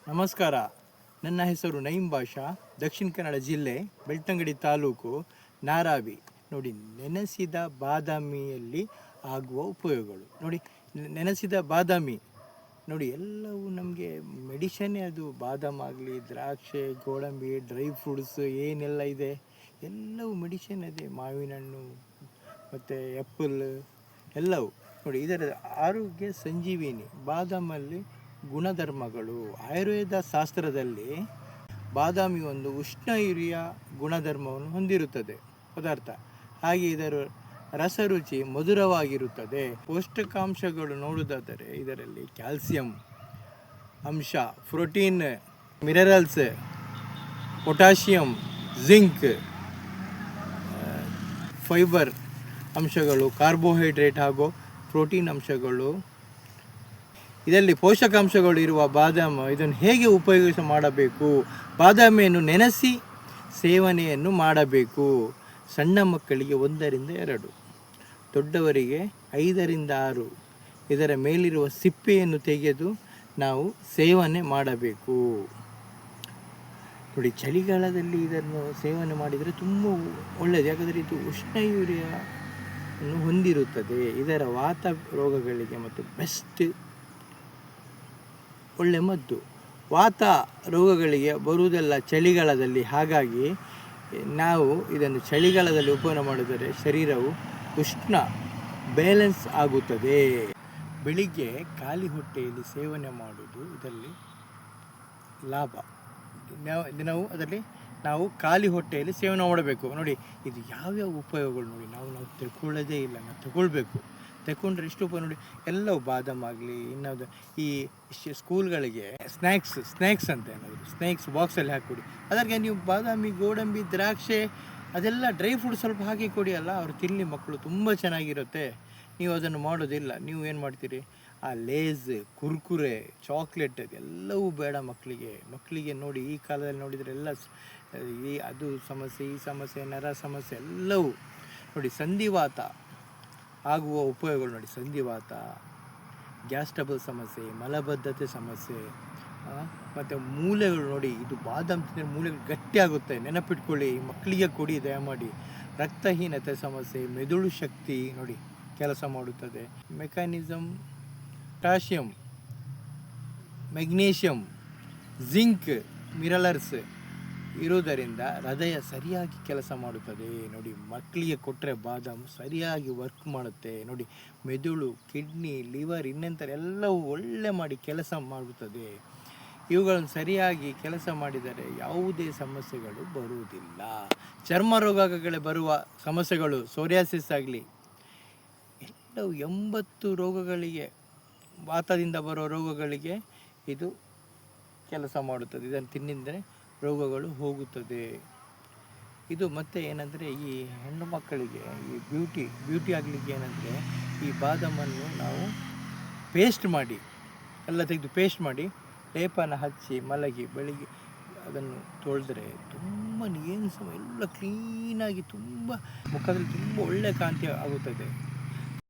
ನಮಸ್ಕಾರ. ನನ್ನ ಹೆಸರು ನঈಂ ಬಾಷಾ. ದಕ್ಷಿಣ ಕನ್ನಡ ಜಿಲ್ಲೆ ಬೆಳ್ತಂಗಡಿ ತಾಲೂಕು ನಾರಾವಿ. ನೋಡಿ, ನೆನೆಸಿದ ಬಾದಾಮಿಯಲ್ಲಿ ಆಗುವ ಉಪಯೋಗಗಳು ನೋಡಿ. ನೆನೆಸಿದ ಬಾದಾಮಿ ನೋಡಿ, ಎಲ್ಲವೂ ನಮಗೆ ಮೆಡಿಷನ್ನೇ. ಅದು ಬಾದಾಮ್ ಆಗಲಿ, ದ್ರಾಕ್ಷೆ, ಗೋಡಂಬಿ, ಡ್ರೈ ಫ್ರೂಟ್ಸ್ ಏನೆಲ್ಲ ಇದೆ ಎಲ್ಲವೂ ಮೆಡಿಷನ್ ಇದೆ. ಮಾವಿನ ಹಣ್ಣು ಮತ್ತು ಆ್ಯಪಲ್ ಎಲ್ಲವೂ ನೋಡಿ. ಇದರ ಆರೋಗ್ಯ ಸಂಜೀವಿನಿ. ಬಾದಾಮಲ್ಲಿ ಗುಣಧರ್ಮಗಳು. ಆಯುರ್ವೇದ ಶಾಸ್ತ್ರದಲ್ಲಿ ಬಾದಾಮಿ ಒಂದು ಉಷ್ಣಯುರಿಯ ಗುಣಧರ್ಮವನ್ನು ಹೊಂದಿರುತ್ತದೆ ಪದಾರ್ಥ. ಹಾಗೆ ಇದರ ರಸರುಚಿ ಮಧುರವಾಗಿರುತ್ತದೆ. ಪೌಷ್ಟಿಕಾಂಶಗಳು ನೋಡುವುದಾದರೆ ಇದರಲ್ಲಿ ಕ್ಯಾಲ್ಸಿಯಂ ಅಂಶ, protein, minerals, potassium, zinc, fibre ಅಂಶಗಳು, ಕಾರ್ಬೋಹೈಡ್ರೇಟ್ ಹಾಗೂ ಪ್ರೋಟೀನ್ ಅಂಶಗಳು, ಇದರಲ್ಲಿ ಪೋಷಕಾಂಶಗಳು ಇರುವ ಬಾದಾಮಿ. ಇದನ್ನು ಹೇಗೆ ಉಪಯೋಗ ಮಾಡಬೇಕು? ಬಾದಾಮಿಯನ್ನು ನೆನೆಸಿ ಸೇವನೆಯನ್ನು ಮಾಡಬೇಕು. ಸಣ್ಣ ಮಕ್ಕಳಿಗೆ 1 ರಿಂದ 2, ದೊಡ್ಡವರಿಗೆ 5 ರಿಂದ 6. ಇದರ ಮೇಲಿರುವ ಸಿಪ್ಪೆಯನ್ನು ತೆಗೆದು ನಾವು ಸೇವನೆ ಮಾಡಬೇಕು. ನೋಡಿ, ಚಳಿಗಾಲದಲ್ಲಿ ಇದನ್ನು ಸೇವನೆ ಮಾಡಿದರೆ ತುಂಬ ಒಳ್ಳೆಯದು. ಯಾಕಂದರೆ ಇದು ಉಷ್ಣಯುರಿಯನ್ನು ಹೊಂದಿರುತ್ತದೆ. ಇದರ ವಾತ ರೋಗಗಳಿಗೆ ಮತ್ತು ಬೆಸ್ಟ್ ಒಳ್ಳೆ ಮದ್ದು. ವಾತ ರೋಗಗಳಿಗೆ ಬರುವುದೆಲ್ಲ ಚಳಿಗಾಲದಲ್ಲಿ. ಹಾಗಾಗಿ ನಾವು ಇದನ್ನು ಚಳಿಗಾಲದಲ್ಲಿ ಉಪಯೋಗ ಮಾಡಿದರೆ ಶರೀರವು ಉಷ್ಣ ಬ್ಯಾಲೆನ್ಸ್ ಆಗುತ್ತದೆ. ಬೆಳಿಗ್ಗೆ ಖಾಲಿ ಹೊಟ್ಟೆಯಲ್ಲಿ ಸೇವನೆ ಮಾಡುವುದು ಇದರಲ್ಲಿ ಲಾಭ. ನಾವು ಖಾಲಿ ಹೊಟ್ಟೆಯಲ್ಲಿ ಸೇವನೆ ಮಾಡಬೇಕು. ನೋಡಿ, ಇದು ಯಾವ್ಯಾವ ಉಪಯೋಗಗಳು ನೋಡಿ. ನಾವು ತಗೊಳ್ಳೋದೇ ಇಲ್ಲ, ನಾವು ತಗೊಳ್ಬೇಕು. ತಗೊಂಡ್ರೆ ಎಷ್ಟು ಉಪಯೋಗ ನೋಡಿ. ಎಲ್ಲವೂ ಬಾದಾಮ್ ಆಗಲಿ, ಇನ್ನೊಂದು ಈ ಸ್ಕೂಲ್ಗಳಿಗೆ ಸ್ನ್ಯಾಕ್ಸ್ ಅಂತ ಏನಾದರೂ ಸ್ನ್ಯಾಕ್ಸ್ ಬಾಕ್ಸಲ್ಲಿ ಹಾಕಿಕೊಡಿ. ಅದಕ್ಕೆ ನೀವು ಬಾದಾಮಿ, ಗೋಡಂಬಿ, ದ್ರಾಕ್ಷೆ ಅದೆಲ್ಲ ಡ್ರೈ ಫ್ರೂಟ್ ಸ್ವಲ್ಪ ಹಾಕಿ ಕೊಡಿ ಅಲ್ಲ, ಅವರು ತಿನ್ನಲಿ. ಮಕ್ಕಳು ತುಂಬ ಚೆನ್ನಾಗಿರುತ್ತೆ. ನೀವು ಅದನ್ನು ಮಾಡೋದಿಲ್ಲ. ನೀವು ಏನು ಮಾಡ್ತೀರಿ? ಆ ಲೇಸ್, ಕುರ್ಕುರೆ, ಚಾಕ್ಲೇಟ್ ಅದೆಲ್ಲವೂ ಬೇಡ ಮಕ್ಕಳಿಗೆ ನೋಡಿ. ಈ ಕಾಲದಲ್ಲಿ ನೋಡಿದರೆ ಎಲ್ಲ ಅದು ಸಮಸ್ಯೆ, ಈ ಸಮಸ್ಯೆ, ನರ ಸಮಸ್ಯೆ ಎಲ್ಲವೂ ನೋಡಿ. ಸಂಧಿವಾತ ಆಗುವ ಉಪಯೋಗಗಳು ನೋಡಿ. ಸಂಧಿವಾತ, ಗ್ಯಾಸ್ ಟ್ರಬಲ್ ಸಮಸ್ಯೆ, ಮಲಬದ್ಧತೆ ಸಮಸ್ಯೆ, ಮತ್ತು ಮೂಳೆಗಳು ನೋಡಿ. ಇದು ಬಾದಾಮ್ ತಿಂದರೆ ಮೂಳೆಗಳು ಗಟ್ಟಿಯಾಗುತ್ತೆ. ನೆನಪಿಟ್ಕೊಳ್ಳಿ, ಮಕ್ಕಳಿಗೆ ಕೊಡಿ ದಯಮಾಡಿ. ರಕ್ತಹೀನತೆ ಸಮಸ್ಯೆ, ಮೆದುಳು ಶಕ್ತಿ ನೋಡಿ ಕೆಲಸ ಮಾಡುತ್ತದೆ. Mechanism, potassium, magnesium, zinc, minerals ಇರುವುದರಿಂದ ಹೃದಯ ಸರಿಯಾಗಿ ಕೆಲಸ ಮಾಡುತ್ತದೆ. ನೋಡಿ, ಮಕ್ಕಳಿಗೆ ಕೊಟ್ಟರೆ ಬಾದಾಮು ಸರಿಯಾಗಿ ವರ್ಕ್ ಮಾಡುತ್ತೆ ನೋಡಿ. ಮೆದುಳು, ಕಿಡ್ನಿ, ಲಿವರ್ ಇನ್ನೆಂಥರ ಎಲ್ಲವೂ ಒಳ್ಳೆ ಮಾಡಿ ಕೆಲಸ ಮಾಡುತ್ತದೆ. ಇವುಗಳನ್ನು ಸರಿಯಾಗಿ ಕೆಲಸ ಮಾಡಿದರೆ ಯಾವುದೇ ಸಮಸ್ಯೆಗಳು ಬರುವುದಿಲ್ಲ. ಚರ್ಮ ರೋಗಗಳು ಬರುವ ಸಮಸ್ಯೆಗಳು, ಸೋರಿಯಾಸಿಸ್ ಆಗಲಿ, ಎಲ್ಲವೂ 80 ರೋಗಗಳಿಗೆ, ವಾತದಿಂದ ಬರುವ ರೋಗಗಳಿಗೆ ಇದು ಕೆಲಸ ಮಾಡುತ್ತದೆ. ಇದನ್ನು ತಿನ್ನಿದರೆ ರೋಗಗಳು ಹೋಗುತ್ತದೆ. ಇದು ಮತ್ತು ಏನಂದರೆ ಈ ಹೆಣ್ಣು ಮಕ್ಕಳಿಗೆ ಈ ಬ್ಯೂಟಿ ಆಗಲಿಕ್ಕೆ ಏನಂದರೆ ಈ ಬಾದಾಮನ್ನು ನಾವು ಪೇಸ್ಟ್ ಮಾಡಿ ಎಲ್ಲ ತೆಗೆದು ಪೇಸ್ಟ್ ಮಾಡಿ ಲೇಪನ ಹಚ್ಚಿ ಮಲಗಿ ಬೆಳಿಗ್ಗೆ ಅದನ್ನು ತೊಳೆದ್ರೆ ತುಂಬ ಏನು ಎಲ್ಲ ಕ್ಲೀನಾಗಿ ತುಂಬ ಮುಖದಲ್ಲಿ ತುಂಬ ಒಳ್ಳೆಯ ಕಾಂತಿ ಆಗುತ್ತದೆ.